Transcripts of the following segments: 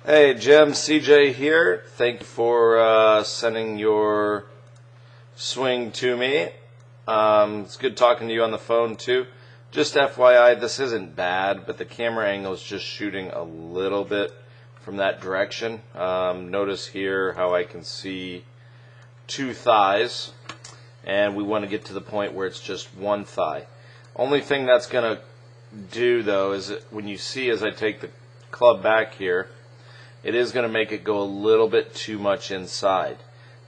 Hey Jim, CJ here. Thank you for sending your swing to me. It's good talking to you on the phone too. Just FYI, this isn't bad, but the camera angle is just shooting a little bit from that direction. Notice here how I can see two thighs, and we want to get to the point where it's just one thigh. Only thing that's going to do though is when you see as I take the club back here, it is going to make it go a little bit too much inside.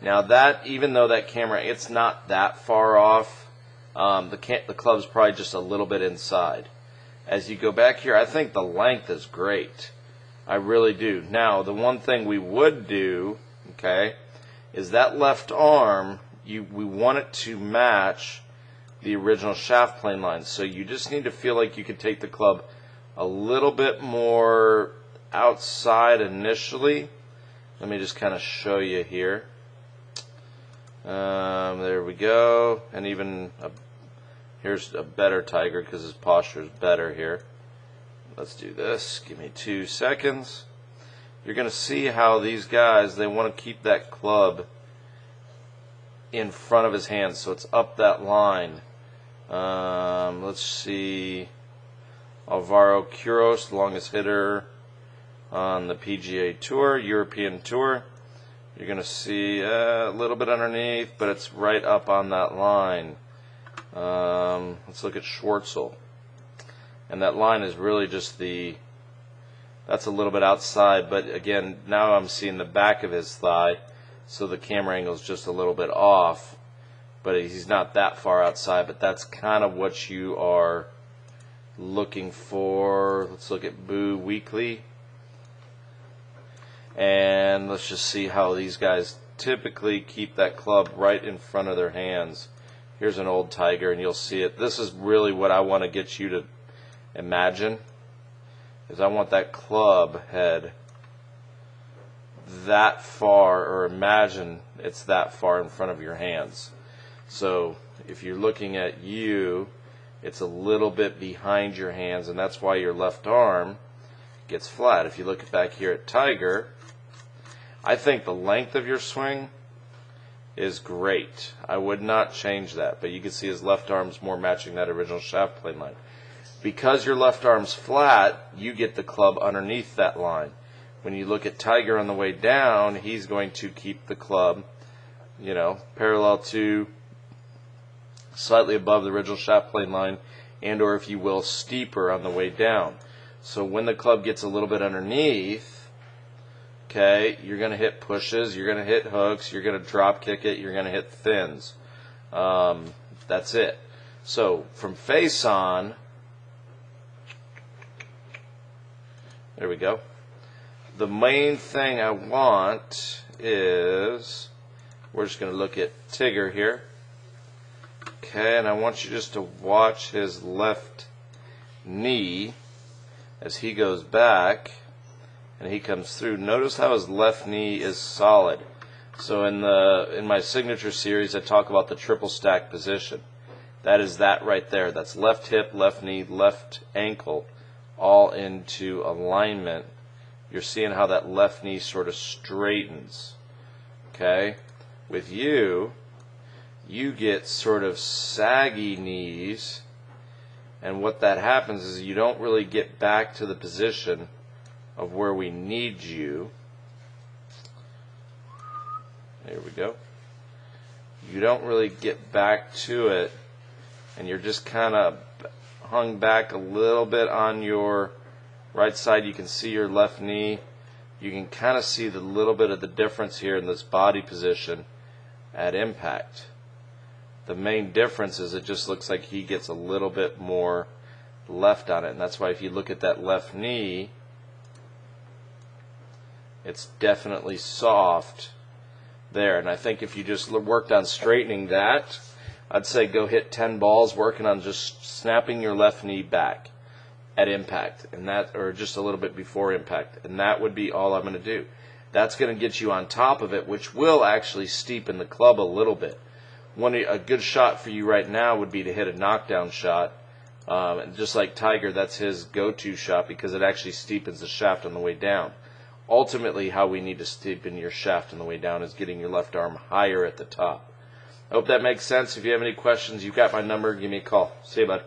Now that, even though that camera, it's not that far off, the club's probably just a little bit inside. As you go back here, I think the length is great. I really do. Now, the one thing we would do, okay, is that left arm, we want it to match the original shaft plane line. So you just need to feel like you can take the club a little bit more outside initially. Let me just kind of show you here. There we go. And even here's a better tiger because his posture is better here. Let's do this. Give me 2 seconds. You're going to see how these guys, they want to keep that club in front of his hands, so it's up that line. Let's see. Alvaro Quiros, the longest hitter on the PGA Tour, European Tour. You're going to see a little bit underneath, but it's right up on that line. Let's look at Schwartzel. And that line is really just that's a little bit outside, but again, now I'm seeing the back of his thigh, so the camera angle is just a little bit off, but he's not that far outside, but that's kind of what you are looking for. Let's look at Boo Weekly. And let's just see how these guys typically keep that club right in front of their hands. Here's an old tiger, and you'll see it. This is really what I want to get you to imagine, is I want that club head that far, or imagine it's that far in front of your hands. So if you're looking at you, it's a little bit behind your hands, and that's why your left arm gets flat. If you look back here at Tiger, I think the length of your swing is great. I would not change that, but you can see his left arm's more matching that original shaft plane line. Because your left arm's flat, you get the club underneath that line. When you look at Tiger on the way down, he's going to keep the club, parallel to, slightly above the original shaft plane line, and or if you will, steeper on the way down. So when the club gets a little bit underneath, okay, you're going to hit pushes, you're going to hit hooks, you're going to drop kick it, you're going to hit thins. That's it. So from face on, there we go. The main thing I want is, we're just going to look at Tigger here. Okay, and I want you just to watch his left knee as he goes back and he comes through. Notice how his left knee is solid. So in my signature series, I talk about the triple stack position. That is that right there. That's left hip, left knee, left ankle, all into alignment. You're seeing how that left knee sort of straightens. Okay? With you get sort of saggy knees, and what that happens is you don't really get back to the position of where we need you. There we go. You don't really get back to it, and you're just kind of hung back a little bit on your right side. You can see your left knee. You can kind of see the little bit of the difference here in this body position at impact. The main difference is it just looks like he gets a little bit more left on it, and that's why if you look at that left knee, it's definitely soft there. And I think if you just worked on straightening that, I'd say go hit 10 balls working on just snapping your left knee back at impact, and that, or just a little bit before impact, and that would be all I'm going to do. That's going to get you on top of it, which will actually steepen the club a little bit. A good shot for you right now would be to hit a knockdown shot. And just like Tiger, that's his go-to shot because it actually steepens the shaft on the way down. ultimately how we need to steepen your shaft on the way down is getting your left arm higher at the top. I hope that makes sense. If you have any questions, you've got my number. Give me a call. See you, bud.